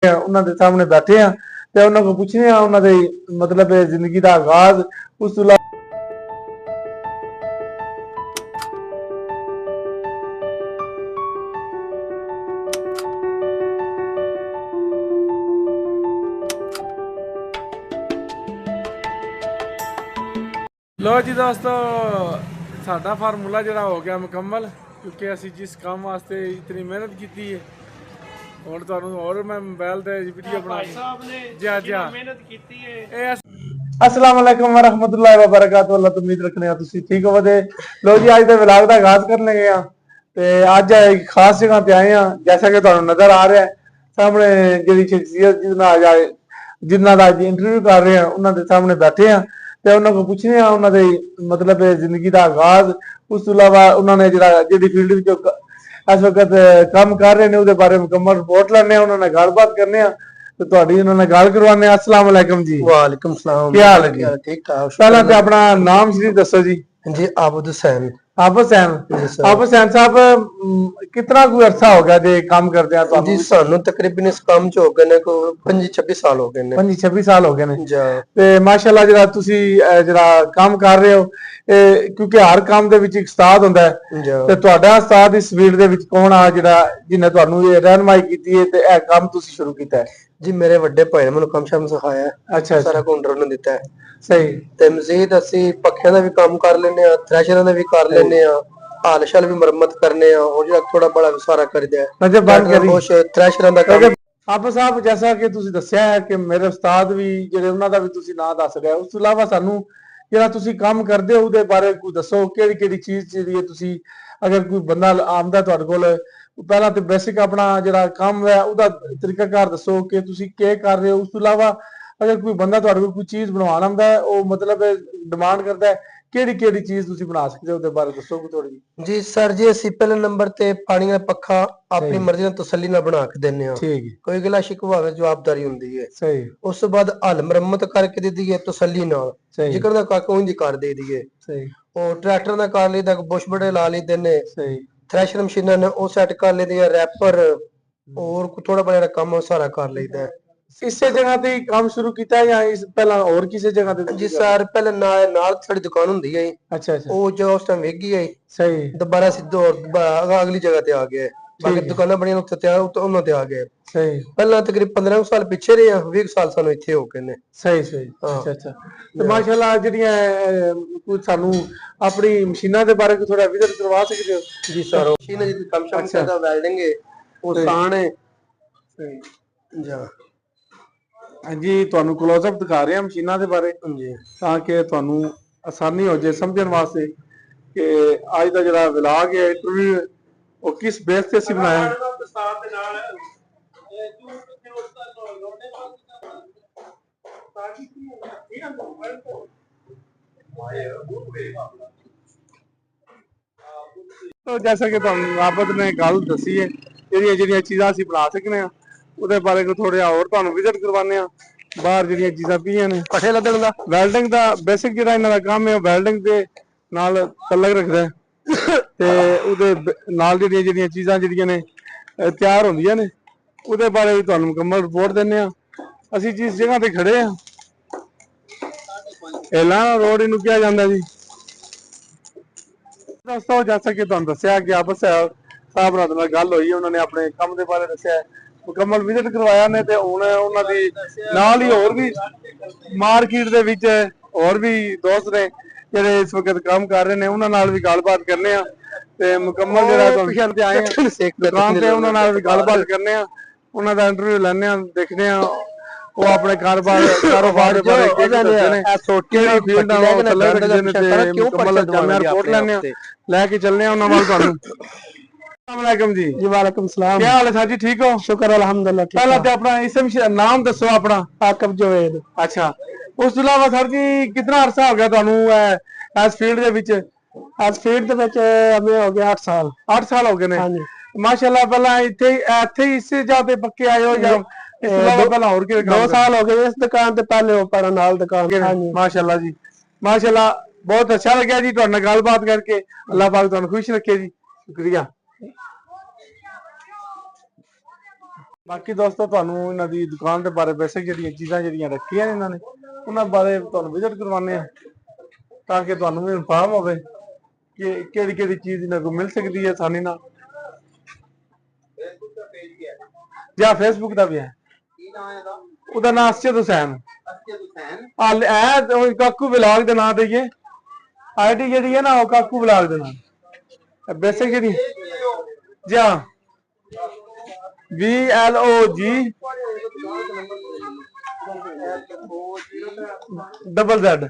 ਉਹਨਾਂ ਦੇ ਸਾਹਮਣੇ ਬੈਠੇ ਆ ਤੇ ਉਹਨਾਂ ਕੋਲ ਪੁੱਛਨੇ ਆ ਉਹਨਾਂ ਦੇ ਮਤਲਬ ਜ਼ਿੰਦਗੀ ਦਾ ਆਗਾਜ਼। ਉਸ ਤੋਂ लो जी दोस्तों, साडा फार्मूला जरा हो गया मुकम्मल, क्योंकि असी जिस काम वास्ते इतनी मेहनत की है और तुहानू और मैं मोबाइल ते वीडियो बना जी मेहनत की है। अस्सलाम वालेकुम व रहमतुल्लाहि व बरकातहू। अल्लाह तो उम्मीद रखने तुसी ठीक हो। लो जी, अज दे व्लॉग दा आगाज करने गए हां ते अज एक खास जगह ते आए हां। जैसा कि तुहानू नजर आ रहा है सामने जिहड़ी शख्सियत जिन्हां दा अज इंटरव्यू कर रहे हैं उन्हां दे सामने बैठे हां ਤੇ ਉਹਨਾਂ ਕੋਲ ਪੁੱਛਨੇ ਆ ਉਹਨਾਂ ਦੇ ਮਤਲਬ ਜ਼ਿੰਦਗੀ ਦਾ ਆਗਾਜ਼। ਉਸ ਤੋਂ ਇਲਾਵਾ ਉਹਨਾਂ ਨੇ ਜਿਹੜੀ ਫੀਲਡ ਵਿੱਚ ਇਸ ਵਕਤ ਕੰਮ ਕਰ ਰਹੇ ਨੇ ਉਹਦੇ ਬਾਰੇ ਮੁਕੰਮਲ ਰਿਪੋਰਟ ਲੈਣੇ ਆ, ਉਹਨਾਂ ਨਾਲ ਗੱਲਬਾਤ ਕਰਨੇ ਆ ਤੇ ਤੁਹਾਡੀ ਉਹਨਾਂ ਨਾਲ ਗੱਲ ਕਰਵਾਉਂਦੇ ਆ। अस्सलाम वालेकुम जी। वालेकुम सलाम। क्या हाल है जी? ठीक ठाक। पहला तो अपना नाम शरीफ दसो जी। जी आबद हुसैन। आबद हुसैन साहब, कितना कोई अरसा हो गया जे काम करते हैं जी? सानू तकरीबन इस काम च हो गए ने को 25-26 साल हो गए ने। 25-26 साल हो गए ने ते माशाअल्लाह जरा तुसी जरा काम कर रहे हो, क्योंकि हर काम दे विच एक उस्ताद हुंदा है ते तुहाडा उस्ताद इस फील्ड दे विच कौन आ जिहड़ा जिन्ने तुहानू ये रहनुमाई कीती है ते ए काम तुसी शुरू कीता है? जी मेरे वड्डे भाई ने मैनू काम शाम सिखाया है। अच्छा, सारा काउंटर ने दिता है। सही। ते मजीद ਅਸੀਂ ਪੱਖਿਆਂ ਦਾ ਵੀ ਕੰਮ ਕਰ ਲੈਨੇ ਆ, ਥ੍ਰੈਸ਼ਰਾਂ ਦਾ ਵੀ ਕਰ ਲੈਨੇ ਆ, ਹਾਲ ਸ਼ਾਲ ਵੀ ਮੁਰੰਮਤ ਕਰਨੇ ਆ और ਜਿਹੜਾ ਥੋੜਾ ਬੜਾ ਸਾਰਾ ਕਰਦਾ ਹੈ। मतलब बंद करी ਕੁਛ ਥ੍ਰੈਸ਼ਰਾਂ ਦਾ ਕੰਮ। ਆਪ ਸਾਹਿਬ, ਜੈਸਾ ਕਿ ਤੁਸੀਂ ਦੱਸਿਆ ਹੈ ਕਿ ਮੇਰੇ ਉਸਤਾਦ ਵੀ ਜਿਹੜੇ ਉਹਨਾਂ ਦਾ ਵੀ ਤੁਸੀਂ ਨਾਂ ਦੱਸ ਰਹੇ ਹੋ, ਉਸ ਤੋਂ ਇਲਾਵਾ ਸਾਨੂੰ ਜਿਹੜਾ ਤੁਸੀਂ ਕੰਮ ਕਰਦੇ ਹੋ ਉਹਦੇ ਬਾਰੇ ਕੋਈ ਦੱਸੋ। ਕਿਹੜੀ ਕਿਹੜੀ ਚੀਜ਼ ਜਿਹੜੀ ਹੈ ਤੁਸੀਂ, ਅਗਰ ਕੋਈ ਬੰਦਾ ਆਮਦਾ ਤੁਹਾਡੇ ਕੋਲ, ਪਹਿਲਾਂ ਤੇ ਬੇਸਿਕ ਆਪਣਾ ਜਿਹੜਾ ਕੰਮ ਹੈ ਉਹਦਾ ਤਰੀਕਾਕਾਰ ਦੱਸੋ ਕਿ ਤੁਸੀਂ ਕੀ ਕਰ ਰਹੇ ਹੋ। ਉਸ ਤੋਂ ਇਲਾਵਾ अगर कोई बंदा तुहाडे कोल कोई चीज बनवाना हुंदा है, वो मतलब डिमांड करता है, केड़ी केड़ी चीज तुसी बना सकदे हो, ਉਹਦੇ ਬਾਰੇ ਦੱਸੋ ਕੋਈ ਥੋੜੀ ਜੀ। ਸਰ ਜੀ ਅਸੀਂ ਪਹਿਲੇ ਨੰਬਰ ਤੇ ਪਾਣੀ ਦਾ ਪੱਖਾ ਆਪਣੀ ਮਰਜ਼ੀ ਨਾਲ ਤਸੱਲੀ ਨਾਲ ਬਣਾ ਕੇ ਦਿੰਨੇ ਆ। ਠੀਕ ਹੈ। ਕੋਈ ਗਿਲਾ ਸ਼ਿਕਵਾ ਹੋਵੇ ਜਵਾਬਦਾਰੀ ਹੁੰਦੀ ਹੈ। ਸਹੀ। ਉਸ ਤੋਂ ਬਾਅਦ ਹਲ ਮੁਰੰਮਤ ਕਰਕੇ ਦੇ ਦਈਏ ਤਸੱਲੀ ਨਾਲ, ਜਿਕਰ ਦਾ ਕਾਕਾ ਉਂਝ ਕਰ ਦੇ ਦਈਏ। ਸਹੀ। ਉਹ ਟਰੈਕਟਰ ਦਾ ਕਰ ਲਈਦਾ, ਬੁਸ਼ ਬੜੇ ਲਾ ਲਈਦੇ ਨੇ। ਸਹੀ। ਥ੍ਰੈਸ਼ਰ ਮਸ਼ੀਨਾਂ ਨੇ ਉਹ ਸੈੱਟ ਕਰ ਲਈਦੀ ਹੈ, ਰੈਪਰ और थोड़ा बड़ा काम सारा कर लेता है। इसे जगह ते काम शुरू किया या इस पहला और किसी जगह ते? जी सर पहले नाल साडी दुकान हुंदी है। अच्छा अच्छा। वो जो उस टाइम वेगी है। सही। दोबारा सिद्धो अगली जगह ते आ गया। बाकी दुकानां बड़ियां उत्ते तैयार उन्हां ते आ गए। सही। पहला तकरीबन 15 साल पीछे रहे हैं, 20 साल सानू इत्थे हो गए ने। सही सही। अच्छा अच्छा। तो माशाल्लाह ਜਿਹੜੀਆਂ ਕੁਝ ਸਾਨੂੰ ਆਪਣੀ ਮਸ਼ੀਨਾਂ ਦੇ ਬਾਰੇ ਥੋੜਾ ਵਿਜ਼ਿਟ ਕਰਵਾ ਸਕਦੇ ਹੋ? जी सर मशीन जी काम शाम करदा वेल्डिंग है, वो सान है। सही जी। ਹਾਂਜੀ, ਤੁਹਾਨੂੰ ਕਲੋਜ਼ਅਪ ਦਿਖਾ ਰਹੇ ਹਾਂ ਮਸ਼ੀਨਾਂ ਦੇ ਬਾਰੇ ਤਾਂ ਕਿ ਤੁਹਾਨੂੰ ਆਸਾਨੀ ਹੋ ਜਾਏ ਸਮਝਣ ਵਾਸਤੇ ਕਿ ਅੱਜ ਦਾ ਜਿਹੜਾ ਵਲੌਗ ਹੈ ਇੰਟਰਵਿਊ ਉਹ ਕਿਸ ਬੇਸ ਤੇ ਅਸੀਂ ਬਣਾਇਆ ਹੈ। तो जैसा कि ਤੁਹਾਨੂੰ ਆਬਦ ਨੇ ਗੱਲ ਦੱਸੀ ਹੈ, ਜਿਹੜੀਆਂ ਜਿਹੜੀਆਂ ਚੀਜ਼ਾਂ ਅਸੀਂ ਬਣਾ ਸਕਨੇ ਆ ਉਹਦੇ ਬਾਰੇ ਕੋ ਥੋੜਾ ਹੋਰ ਤੁਹਾਨੂੰ ਵਿਜ਼ਿਟ ਕਰਵਾਉਂਦੇ ਆ। ਬਾਹਰ ਜਿਹੜੀਆਂ ਚੀਜ਼ਾਂ ਪਈਆਂ ਨੇ, ਪੱਠੇ ਲੱਦਣ ਦਾ ਵੈਲਡਿੰਗ ਦਾ ਬੇਸਿਕ ਜਿਹੜਾ ਇਹਨਾਂ ਦਾ ਕੰਮ ਹੈ ਉਹ ਵੈਲਡਿੰਗ ਦੇ ਨਾਲ ਤਲਕ ਰੱਖਦਾ ਹੈ ਤੇ ਉਹਦੇ ਨਾਲ ਜਿਹੜੀਆਂ ਜਿਹੜੀਆਂ ਚੀਜ਼ਾਂ ਜਿਹੜੀਆਂ ਨੇ ਤਿਆਰ ਹੁੰਦੀਆਂ ਨੇ ਉਹਦੇ ਬਾਰੇ ਵੀ ਤੁਹਾਨੂੰ ਮੁਕੰਮਲ ਰਿਪੋਰਟ ਦਿੰਦੇ ਆ। ਅਸੀਂ ਜਿਸ ਜਗ੍ਹਾ ਤੇ ਖੜੇ ਆ ਐਲਾਨਾ ਰੋਡ ਇਹਨੂੰ ਕਿਹਾ ਜਾਂਦਾ ਜੀ। ਦੋਸਤੋ ਜੈਸਾ ਕਿ ਤੁਹਾਨੂੰ ਦੱਸਿਆ ਕਿ ਆਪਸ ਸਾਹਿਬ ਨਾਲ ਗੱਲ ਹੋਈ, ਉਹਨਾਂ ਨੇ ਆਪਣੇ ਕੰਮ ਦੇ ਬਾਰੇ ਦੱਸਿਆ, ਮੁਕੰਮਲ ਵਿਜ਼ਿਟ ਕਰਵਾਇਆ ਨੇ ਤੇ ਹੁਣ ਉਹਨਾਂ ਦੀ ਨਾਲ ਹੀ ਹੋਰ ਵੀ ਮਾਰਕੀਟ ਦੇ ਵਿੱਚ ਹੋਰ ਵੀ ਦੋਸਤ ਨੇ ਜਿਹੜੇ ਇਸ ਵਕਤ ਕੰਮ ਕਰ ਰਹੇ ਨੇ, ਉਹਨਾਂ ਨਾਲ ਵੀ ਗੱਲਬਾਤ ਕਰਨੇ ਆ ਤੇ ਮੁਕੰਮਲ ਜਿਹੜਾ ਤੁਹਾਨੂੰ ਤੇ ਆਏ ਆ ਦੁਕਾਨ ਤੇ ਉਹਨਾਂ ਨਾਲ ਵੀ ਗੱਲਬਾਤ ਕਰਨੇ ਆ, ਉਹਨਾਂ ਦਾ ਇੰਟਰਵਿਊ ਲੈਣੇ ਆ, ਦੇਖਦੇ ਆ ਉਹ ਆਪਣੇ ਕਾਰੋਬਾਰ ਦੇ ਬਾਰੇ ਕੀ ਦੱਸਦੇ ਨੇ, ਕਿਹੜੀ ਫੀਲਡ ਦਾ ਉਹ ਥੱਲੇ ਰੱਖਦੇ ਨੇ ਤੇ ਮੁਕੰਮਲ ਜਾਣਕਾਰੀ ਰਿਪੋਰਟ ਲੈਣੇ ਆ, ਲੈ ਕੇ ਚੱਲਨੇ ਆ ਉਹਨਾਂ ਨਾਲ ਤੁਹਾਨੂੰ। अस्सलाम जी। जी वालेकुम सलाम। क्या हाल है साहब जी, ठीक हो? शुक्र अल्हम्दुलिल्लाह। पहला तो अपना इसम नाम दसो अपना। आकब जवेद। अच्छा, उस तो इलावा सर जी कितना अरसा हो गया ਤੁਹਾਨੂੰ इस फील्ड ਦੇ ਵਿੱਚ? इस फील्ड ਦੇ ਵਿੱਚ हमें हो गया 8 साल। 8 साल हो गए ने। हां जी माशाल्लाह। ਪਹਿਲਾਂ ਇੱਥੇ इस जगह पे पक्के आए हो या ਇਸ ਤੋਂ ਇਲਾਵਾ ਪਹਿਲਾਂ ਹੋਰ ਕਿਹੜੇ? 2 साल हो गए इस दुकान ਤੇ पहले ऊपर नाल दुकान। हां जी माशाल्लाह जी माशाल्लाह। बहुत अच्छा लगा जी ਤੁਹਾਡੇ ਨਾਲ ਗੱਲਬਾਤ ਕਰਕੇ। अल्लाह पाक ਤੁਹਾਨੂੰ खुश रखे जी। शुक्रिया। ਬਾਕੀ ਦੋਸਤੋ ਤੁਹਾਨੂੰ ਇਹਨਾਂ ਦੀ ਦੁਕਾਨ ਦੇ ਬਾਰੇ ਬੇਸਿਕ ਜਿਹੜੀਆਂ ਚੀਜ਼ਾਂ ਜਿਹੜੀਆਂ ਰੱਖੀਆਂ ਨੇ ਇਹਨਾਂ ਨੇ ਉਹਨਾਂ ਬਾਰੇ ਤੁਹਾਨੂੰ ਵਿਜ਼ਿਟ ਕਰਵਾਉਂਦੇ ਆ ਤਾਂ ਕਿ ਤੁਹਾਨੂੰ ਵੀ ਇਨਫਾਰਮ ਹੋਵੇ ਕਿ ਕਿਹੜੀ ਕਿਹੜੀ ਚੀਜ਼ ਇਹਨਾਂ ਕੋਲ ਮਿਲ ਸਕਦੀ ਹੈ ਆਸਾਨੀ ਨਾਲ। ਜਾਂ ਫੇਸਬੁੱਕ ਦਾ ਵੀ ਹੈ। ਉਹਦਾ ਨਾਮ ਅਸਜਦ ਹੁਸੈਨ। ਕਾਕੂ ਵਲੌਗ ਦੇ ਨਾਂ ਦੇਈਏ। ਆਈਡੀ ਜਿਹੜੀ ਹੈ ਨਾ ਉਹ ਕਾਕੂ ਵਲੌਗ ਦੇ ਨਾਂ ਬੇਸਿਕ ਜਿਹੜੀ ਜਾਂ VLOG ZZ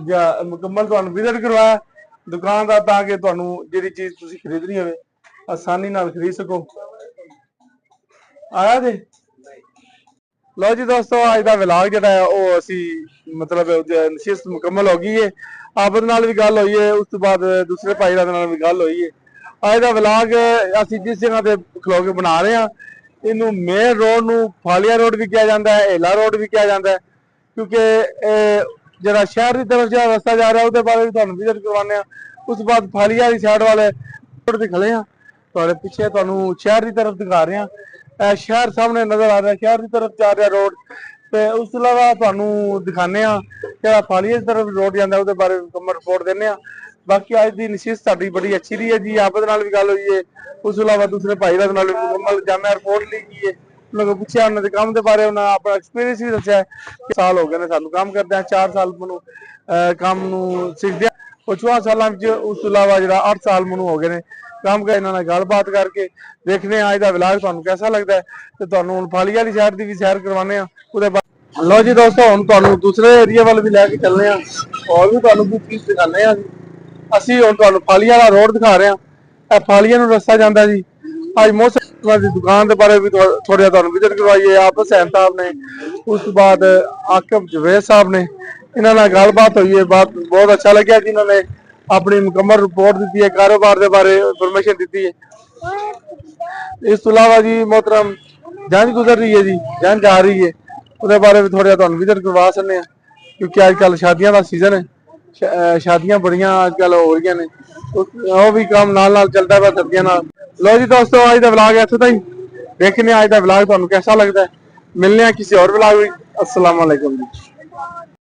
ਜਾਂ ਮੁਕੰਮਲ ਤੁਹਾਨੂੰ ਵਿਜ਼ਿਟ ਕਰਵਾਇਆ ਦੁਕਾਨ ਦਾ ਤਾਂ ਕਿ ਤੁਹਾਨੂੰ ਜਿਹੜੀ ਚੀਜ਼ ਤੁਸੀਂ ਖਰੀਦਣੀ ਹੋਵੇ ਆਸਾਨੀ ਨਾਲ ਖਰੀਦ ਸਕੋ। ਆਇਆ ਜੀ। ਲਓ ਜੀ ਦੋਸਤੋ ਅੱਜ ਦਾ ਵਲੌਗ ਜਿਹੜਾ ਹੈ ਉਹ ਅਸੀਂ ਮਤਲਬ ਨਸ਼ਿਸਤ ਮੁਕੰਮਲ ਹੋ ਗਈ ਹੈ। ਆਬਦ ਨਾਲ ਵੀ ਗੱਲ ਹੋਈ ਹੈ, ਉਸ ਤੋਂ ਬਾਅਦ ਦੂਸਰੇ ਭਾਈ ਨਾਲ ਵੀ ਗੱਲ ਹੋਈ ਹੈ। ਅੱਜ ਦਾ ਵਲੌਗ ਅਸੀਂ ਜਿਸ ਜਗ੍ਹਾ ਤੇ ਖਲੋ ਕੇ ਬਣਾ ਰਹੇ ਹਾਂ ਇਹਨੂੰ ਮੇਨ ਰੋਡ ਨੂੰ ਫਾਲੀਆ ਰੋਡ ਵੀ ਕਿਹਾ ਜਾਂਦਾ ਹੈ, ਏਲਾ ਰੋਡ ਵੀ ਕਿਹਾ ਜਾਂਦਾ ਹੈ, ਕਿਉਂਕਿ ਜਿਹੜਾ ਸ਼ਹਿਰ ਦੀ ਤਰਫ ਜਿਹੜਾ ਰਸਤਾ ਜਾ ਰਿਹਾ ਉਹਦੇ ਬਾਰੇ ਵੀ ਤੁਹਾਨੂੰ ਵਿਜ਼ਿਟ ਕਰਵਾਉਂਦੇ ਆ। ਉਸ ਤੋਂ ਬਾਅਦ ਫਾਲੀਆ ਦੀ ਸਾਈਡ ਵਾਲੇ ਰੋਡ ਤੇ ਖੜੇ ਆ, ਤੁਹਾਡੇ ਪਿੱਛੇ ਤੁਹਾਨੂੰ ਸ਼ਹਿਰ ਦੀ ਤਰਫ ਦਿਖਾ ਰਹੇ ਆ। ਸ਼ਹਿਰ ਸਾਹਮਣੇ ਨਜ਼ਰ ਆ ਰਿਹਾ, ਸ਼ਹਿਰ ਦੀ ਤਰਫ ਜਾ ਰਿਹਾ ਰੋਡ ਤੇ ਉਸ ਤੋਂ ਇਲਾਵਾ ਤੁਹਾਨੂੰ ਦਿਖਾਣੇ ਆ ਜਿਹੜਾ ਫਾਲੀਆ ਦੀ ਤਰਫ ਰੋਡ ਜਾਂਦਾ ਉਹਦੇ ਬਾਰੇ ਮੁਕੰਮਲ ਰਿਪੋਰਟ ਦਿੰਦੇ ਆ। ਬਾਕੀ ਅੱਜ ਦੀ ਨਸ਼ਿਸਤ ਸਾਡੀ ਬੜੀ ਅੱਛੀ ਰਹੀ ਹੈ ਜੀ। ਆਪਦ ਨਾਲ ਵੀ ਗੱਲ ਹੋਈ ਹੈ, ਉਸ ਤੋਂ ਇਲਾਵਾ ਦੂਸਰੇ ਭਾਈ ਨਾਲ ਵੀ ਮੁਕੰਮਲ ਜਾਮਿਆ ਰਿਪੋਰਟ ਲਈ ਗਈ ਹੈ। ਉਹਨਾਂ ਕੋਲ ਪੁੱਛਿਆ, ਉਹਨਾਂ ਦੇ ਕੰਮ ਦੇ ਬਾਰੇ ਉਹਨਾਂ ਆਪਣਾ ਐਕਸਪੀਰੀਅੰਸ ਵੀ ਦੱਸਿਆ। ਸਾਲ ਹੋ ਗਏ ਨੇ ਸਾਨੂੰ ਕੰਮ ਕਰਦੇ ਆ, 4 ਸਾਲ ਮੈਨੂੰ ਕੰਮ ਨੂੰ ਸਿੱਖਦੇ ਆ। 4 ਸਾਲਾਂ ਵਿੱਚ ਉਸ ਤੋਂ ਇਲਾਵਾ ਜਿਹੜਾ 8 ਸਾਲ ਮੈਨੂੰ ਹੋ ਗਏ ਨੇ ਕੰਮ ਕਰ। ਇਹਨਾਂ ਨਾਲ ਗੱਲਬਾਤ ਕਰਕੇ ਦੇਖਦੇ ਆ ਅੱਜ ਦਾ ਵਲੌਗ ਤੁਹਾਨੂੰ ਕਿਹਦਾ ਲੱਗਦਾ ਹੈ ਤੇ ਤੁਹਾਨੂੰ ਹੁਣ ਫਾਲੀਆ ਵਾਲੀ ਸਾਈਡ ਦੀ ਵੀ ਸੈਰ ਕਰਵਾਉਂਦੇ ਆ ਉਹਦੇ ਬਾਅਦ। ਲਓ ਜੀ ਦੋਸਤੋ ਹੁਣ ਤੁਹਾਨੂੰ ਦੂਸਰੇ ਏਰੀਆ ਵੱਲ ਵੀ ਲੈ ਕੇ ਚੱਲਦੇ ਆ ਔਰ ਵੀ ਤੁਹਾਨੂੰ ਕੁਝ ਚੀਜ਼ ਦਿਖਾਉਂਦੇ ਆ। ਅਸੀਂ ਹੁਣ ਤੁਹਾਨੂੰ ਫਾਲੀਆ ਵਾਲਾ ਰੋਡ ਦਿਖਾ ਰਹੇ ਆ। ਇਹ ਫਾਲੀਆ ਨੂੰ ਰਸਤਾ ਜਾਂਦਾ ਜੀ। ਅੱਜ ਮੌਸਮ ਦੀ ਦੁਕਾਨ ਦੇ ਬਾਰੇ ਵੀ ਥੋੜਾ ਤੁਹਾਨੂੰ ਵਿਜ਼ਿਟ ਕਰਵਾਈਏ। ਆਪ ਹੁਸੈਨ ਸਾਹਿਬ ਨੇ, ਉਸ ਤੋਂ ਬਾਅਦ ਆਕਿਬ ਜਵੇਦ ਸਾਹਿਬ ਨੇ, ਇਹਨਾਂ ਨਾਲ ਗੱਲਬਾਤ ਹੋਈ ਹੈ। ਬਹੁਤ ਅੱਛਾ ਲੱਗਿਆ ਜੀ। ਇਹਨਾਂ ਨੇ ਆਪਣੀ ਮੁਕੰਮਲ ਰਿਪੋर्ट ਦਿੱਤੀ ਹੈ, ਕਾਰੋਬਾਰ ਦੇ ਬਾਰੇ ਇਨਫੋਰਮੇਸ਼ਨ ਦਿੱਤੀ ਹੈ। ਇਸ ਤੋਂ ਇਲਾਵਾ ਜੀ मोहतरम जंज गुजर रही है जी, जंज जा रही है, ਉਹਦੇ ਬਾਰੇ ਵੀ ਥੋੜਾ ਤੁਹਾਨੂੰ ਵਿਜ਼ਿਟ ਕਰਵਾ ਸਕਦੇ ਆ ਕਿਉਂਕਿ ਅੱਜ ਕੱਲ ਸ਼ਾਦੀਆਂ ਦਾ ਸੀਜ਼ਨ ਹੈ। ਸ਼ਾਦੀਆਂ ਬੜੀਆਂ ਅੱਜ ਕੱਲ ਹੋ ਰਹੀਆਂ ਨੇ, ਉਹ ਵੀ ਕੰਮ ਨਾਲ ਨਾਲ ਚੱਲਦਾ ਵਾ ਸਰਦੀਆਂ ਨਾਲ। ਲੋ ਜੀ ਦੋਸਤੋ ਅੱਜ ਦਾ ਵਲੌਗ ਇੱਥੇ ਤੱਕ। ਦੇਖਨੇ ਅੱਜ ਦਾ ਵਲੌਗ ਤੁਹਾਨੂੰ ਕਿਹਦਾ ਲੱਗਦਾ ਹੈ। ਮਿਲਨੇ ਆ ਕਿਸੇ ਹੋਰ ਵਲੌਗ ਵਿੱਚ। अस्सलाम वालेकुम जी।